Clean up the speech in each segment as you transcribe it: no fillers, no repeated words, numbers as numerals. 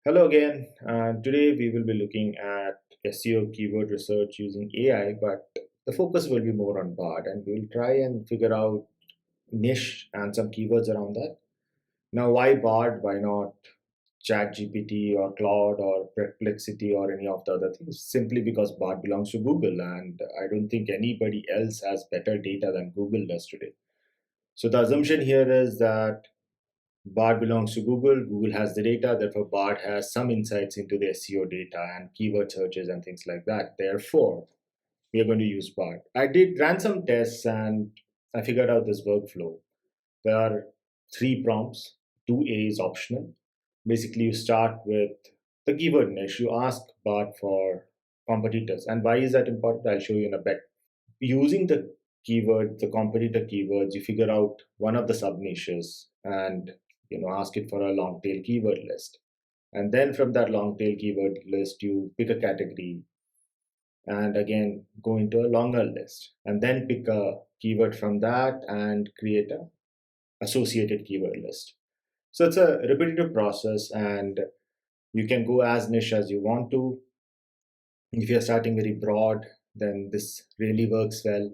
Hello again. Today we will be looking at SEO keyword research using AI, but the focus will be more on BARD, and we'll try and figure out niche and some keywords around that. Now, why BARD? Why not ChatGPT or Claude or Perplexity or any of the other things? Simply because BARD belongs to Google, and I don't think anybody else has better data than Google does today. So the assumption here is that BARD belongs to Google. Google has the data, therefore, BARD has some insights into the SEO data and keyword searches and things like that. Therefore, we are going to use BARD. I did ran some tests and I figured out this workflow. There are three prompts. 2A is optional. Basically, you start with the keyword niche. You ask BARD for competitors. And why is that important? I'll show you in a bit. Using the competitor keywords, you figure out one of the sub niches and ask it for a long tail keyword list. And then from that long tail keyword list, you pick a category and again go into a longer list and then pick a keyword from that and create a associated keyword list. So it's a repetitive process and you can go as niche as you want to. If you're starting very broad, then this really works well.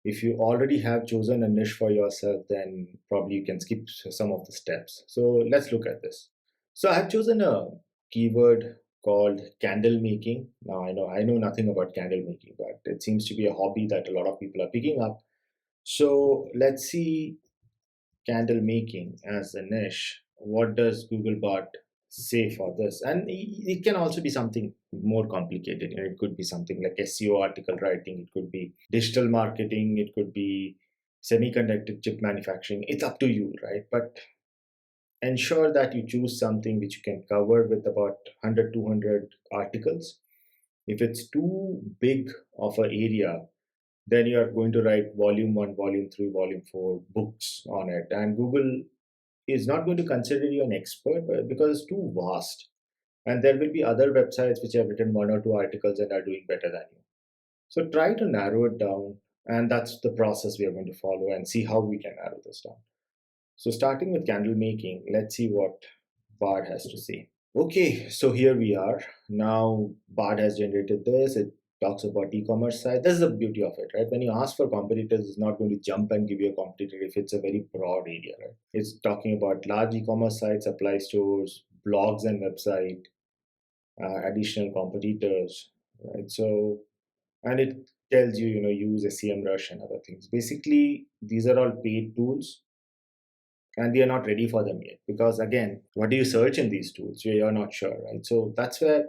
If you already have chosen a niche for yourself, then probably you can skip some of the steps. So let's look at this. So I've chosen a keyword called candle making. Now I know nothing about candle making, but it seems to be a hobby that a lot of people are picking up. So let's see candle making as a niche. What does Googlebot say for this? And it can also be something more complicated. It could be something like SEO article writing, it could be digital marketing, it could be semiconductor chip manufacturing. It's up to you, right? But ensure that you choose something which you can cover with about 100, 200 articles. If it's too big of an area, then you are going to write volume 1, volume 3, volume 4 books on it, and Google is not going to consider you an expert because it's too vast. And there will be other websites which have written one or two articles and are doing better than you. So try to narrow it down. And that's the process we are going to follow and see how we can narrow this down. So starting with candle making, let's see what Bard has to say. Okay, so here we are. Now Bard has generated this. It talks about e-commerce side. This is the beauty of it, right? When you ask for competitors, it's not going to jump and give you a competitor if it's a very broad area, right? It's talking about large e-commerce sites, supply stores, blogs and website, additional competitors, right? So, and it tells you, use SEMrush and other things. Basically, these are all paid tools and we are not ready for them yet because again, what do you search in these tools? We are not sure, right? So that's where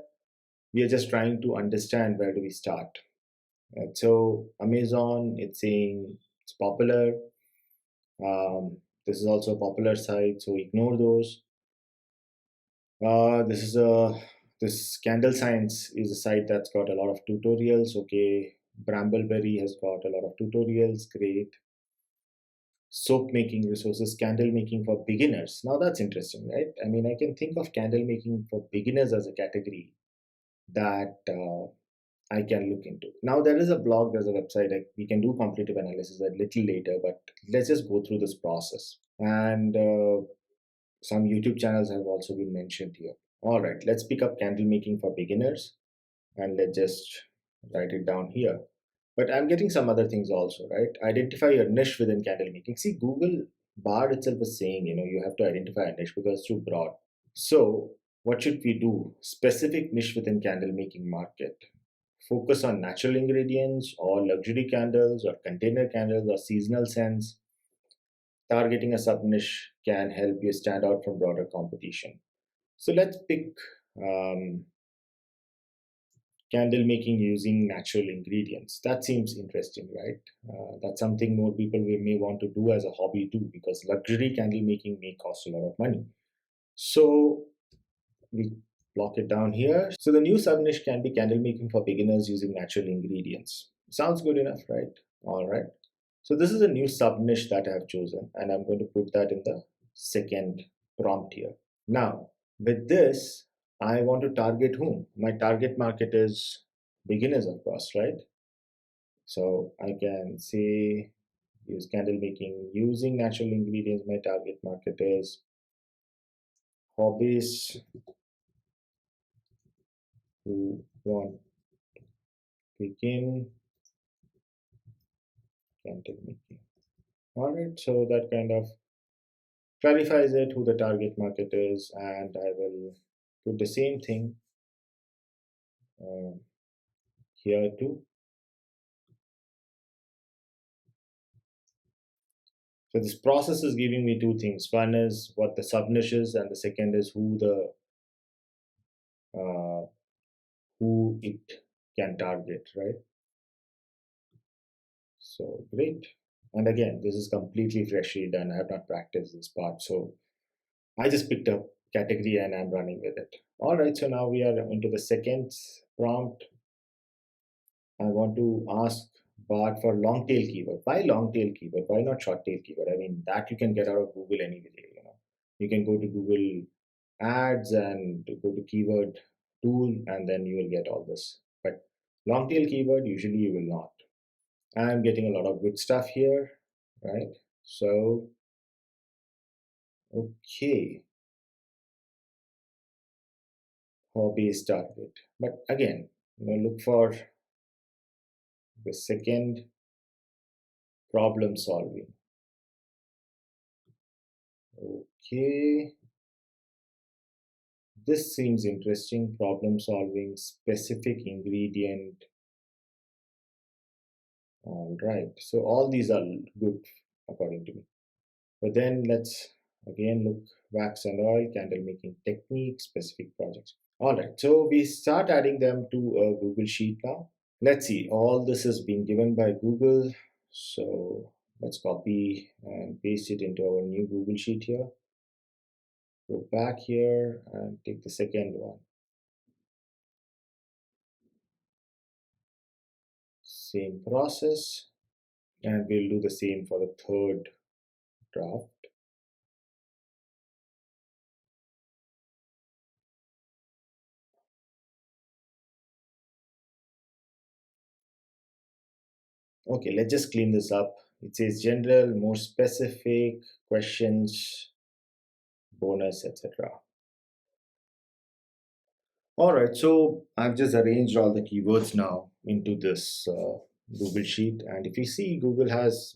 we are just trying to understand where do we start. Right? So Amazon, it's saying it's popular. This is also a popular site, so ignore those. This is a this Candle Science is a site that's got a lot of tutorials. Okay, Brambleberry has got a lot of tutorials. Great. Soap making resources, candle making for beginners. Now that's interesting, right? I mean, I can think of candle making for beginners as a category that I can look into. Now there is a blog, there's a website. We can do comparative analysis a little later, but let's just go through this process. And some YouTube channels have also been mentioned here. All right, let's pick up candle making for beginners and let's just write it down here. But I'm getting some other things also, right? Identify your niche within candle making. See, Google Bard itself is saying, you have to identify a niche because it's too broad. So, what should we do? Specific niche within candle making market. Focus on natural ingredients or luxury candles or container candles or seasonal scents. Targeting a sub niche can help you stand out from broader competition. So let's pick um, candle making using natural ingredients. That seems interesting, right? That's something more people may want to do as a hobby too, because luxury candle making may cost a lot of money. So we block it down here. So the new sub niche can be candle making for beginners using natural ingredients. Sounds good enough, right? All right. So this is a new sub niche that I have chosen, and I'm going to put that in the second prompt here. Now, with this, I want to target whom? My target market is beginners, of course, right? So I can say use candle making using natural ingredients. My target market is hobbies who want to begin candle making. All right, so that kind of clarifies it who the target market is, and I will put the same thing uh, here too. So this process is giving me two things. One is what the sub niche is, and the second is uh, who it can target, right? So great. And again, this is completely freshly done. I have not practiced this part, so I just picked up category and I'm running with it. All right, so now we are into the second prompt. I want to ask Bart for long tail keyword. Why long tail keyword? Why not short tail keyword? I mean, that you can get out of Google anyway. You can go to Google Ads and go to keyword tool, and then you will get all this. But long tail keyword, usually you will not. I'm getting a lot of good stuff here, right? So, okay, hobbies target. But again, look for the second problem solving. Okay, this seems interesting. Problem solving, specific ingredient. All right. So all these are good according to me. But then let's again look wax and oil, candle making technique, specific projects. All right. So we start adding them to a Google Sheet now. Let's see. All this is being given by Google. So let's copy and paste it into our new Google Sheet here. Go back here and take the second one. Same process, and we'll do the same for the third draft. Okay, let's just clean this up. It says general, more specific, questions, bonus, etc. All right, so I've just arranged all the keywords now into this Google Sheet. And if you see,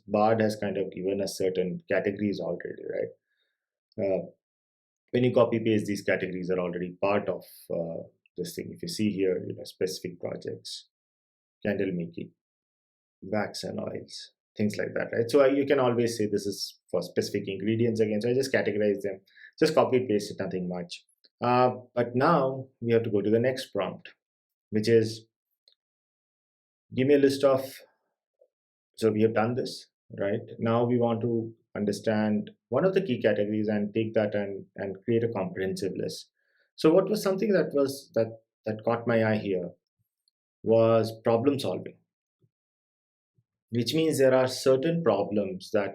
Bard has kind of given us certain categories already, right? When you copy paste, these categories are already part of this thing. If you see here, specific projects, candle making, wax and oils, things like that, right? So you can always say this is for specific ingredients again. So I just categorize them, just copy paste it, nothing much. But now we have to go to the next prompt, which is give me a list of. So we have done this, right? Now we want to understand one of the key categories and take that and create a comprehensive list. So what was something that caught my eye here was problem solving, which means there are certain problems that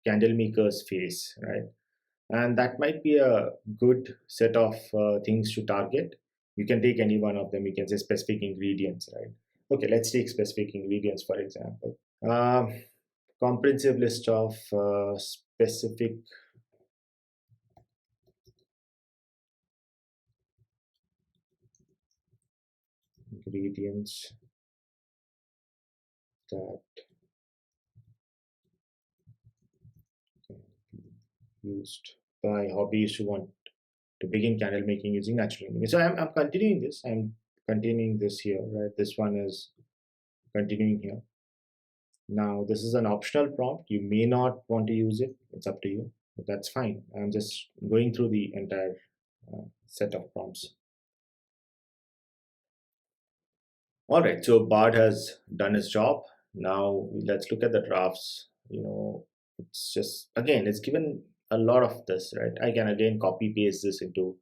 candle makers face, right? And that might be a good set of things to target. You can take any one of them. You can say specific ingredients, right? Okay, let's take specific ingredients for example. Comprehensive list of specific ingredients that can be used by hobbyists who want to begin candle making using natural ingredients. So I'm continuing this. I'm continuing this here, right? This one is continuing here. Now, this is an optional prompt. You may not want to use it. It's up to you, but that's fine. I'm just going through the entire set of prompts. All right, so Bard has done his job. Now let's look at the drafts. It's just, again, it's given a lot of this, right? I can again copy paste this into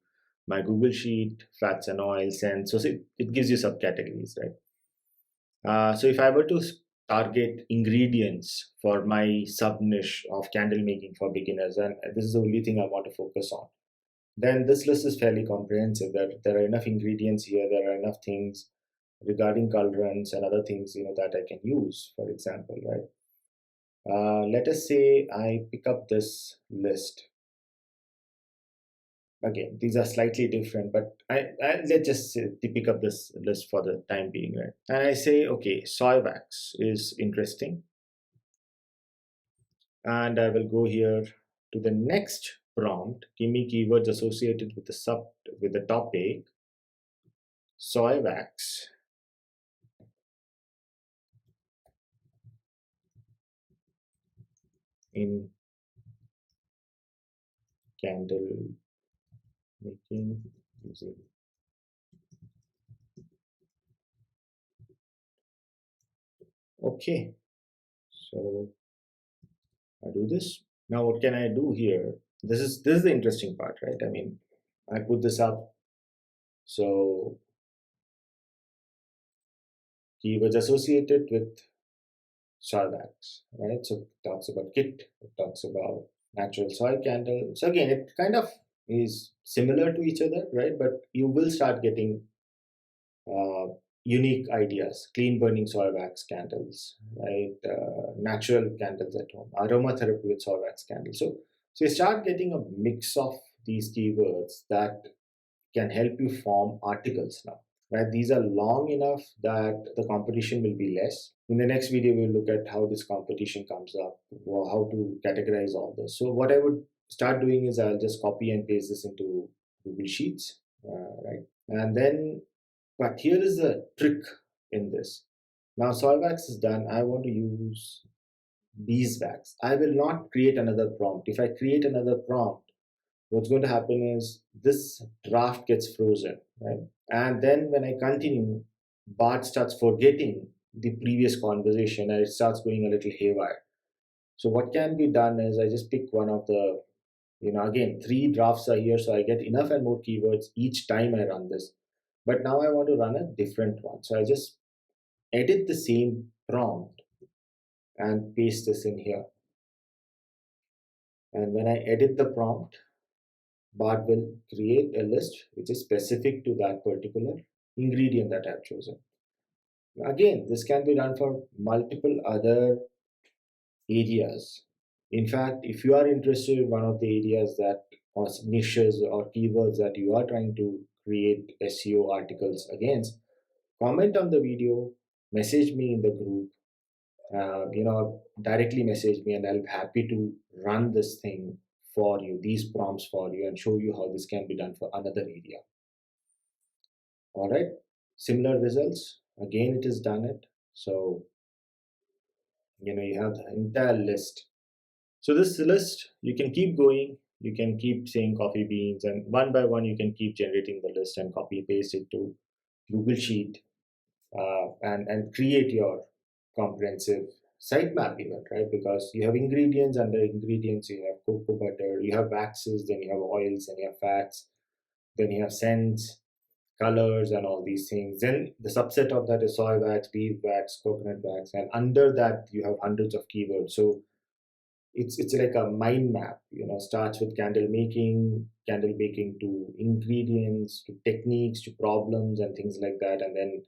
my Google Sheet, fats and oils, and so it gives you subcategories, right? So if I were to target ingredients for my sub niche of candle making for beginners, and this is the only thing I want to focus on, then this list is fairly comprehensive. There are enough ingredients here. There are enough things regarding colorants and other things that I can use. For example, right? Let us say I pick up this list Again, these are slightly different, but let's just pick up this list for the time being, right? And I say, okay, soy wax is interesting, and I will go here to the next prompt. Give me keywords associated with the topic soy wax in candle making using. Okay, so I do this. Now what can I do here? This is the interesting part, right? I mean, I put this up. So keywords associated with Starbucks, right? So it talks about kit, it talks about natural soy candle. So again, it kind of is similar to each other, right? But you will start getting uh, unique ideas, clean burning soy wax candles, right? Natural candles at home, aromatherapy with soy wax candles. So you start getting a mix of these keywords that can help you form articles now, right? These are long enough that the competition will be less. In the next video, we'll look at how this competition comes up, or how to categorize all this. So what I would start doing is I'll just copy and paste this into Google Sheets, right? And then, but here is the trick in this. Now Solvax is done. I want to use beeswax. I will not create another prompt. If I create another prompt, what's going to happen is this draft gets frozen, right? And then when I continue, Bart starts forgetting the previous conversation and it starts going a little haywire. So what can be done is I just pick one of the, again, three drafts are here, so I get enough and more keywords each time I run this. But now I want to run a different one. So I just edit the same prompt and paste this in here. And when I edit the prompt, Bart will create a list which is specific to that particular ingredient that I've chosen. Again, this can be done for multiple other areas. In fact, if you are interested in one of the areas that or niches or keywords that you are trying to create SEO articles against, comment on the video, message me in the group, directly message me, and I'll be happy to run this thing for you, these prompts for you, and show you how this can be done for another area. All right, similar results. Again, it is done it. So you have the entire list. So this list, you can keep going. You can keep saying coffee beans, and one by one, you can keep generating the list and copy paste it to Google Sheet, and create your comprehensive sitemap even, right? Because you have ingredients, under ingredients you have cocoa butter, you have waxes, then you have oils, and you have fats, then you have scents, colors, and all these things. Then the subset of that is soy wax, beef wax, coconut wax, and under that you have hundreds of keywords. So it's like a mind map. Starts with candle making to ingredients, to techniques, to problems, and things like that. And then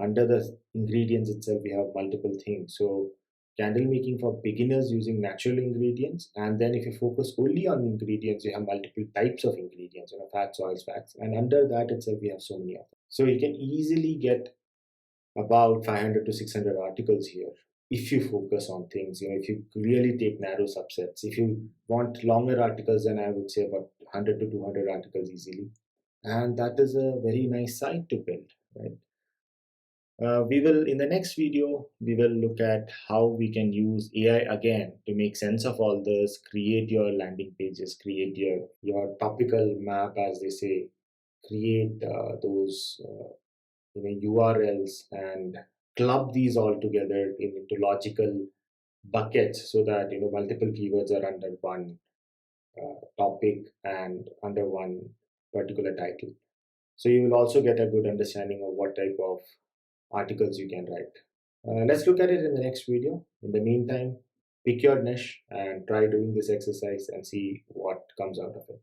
under the ingredients itself, we have multiple things. So candle making for beginners using natural ingredients, and then if you focus only on ingredients, you have multiple types of ingredients, fats, oils, fats, and under that itself we have so many of them. So you can easily get about 500 to 600 articles here if you focus on things. If you really take narrow subsets. If you want longer articles, then I would say about 100 to 200 articles easily, and that is a very nice site to build, right? We will, in the next video, we will look at how we can use AI again to make sense of all this, create your landing pages, create your topical map, as they say, create those URLs, and club these all together into logical buckets so that multiple keywords are under one topic and under one particular title. So you will also get a good understanding of what type of articles you can write. Let's look at it in the next video. In the meantime, pick your niche and try doing this exercise and see what comes out of it.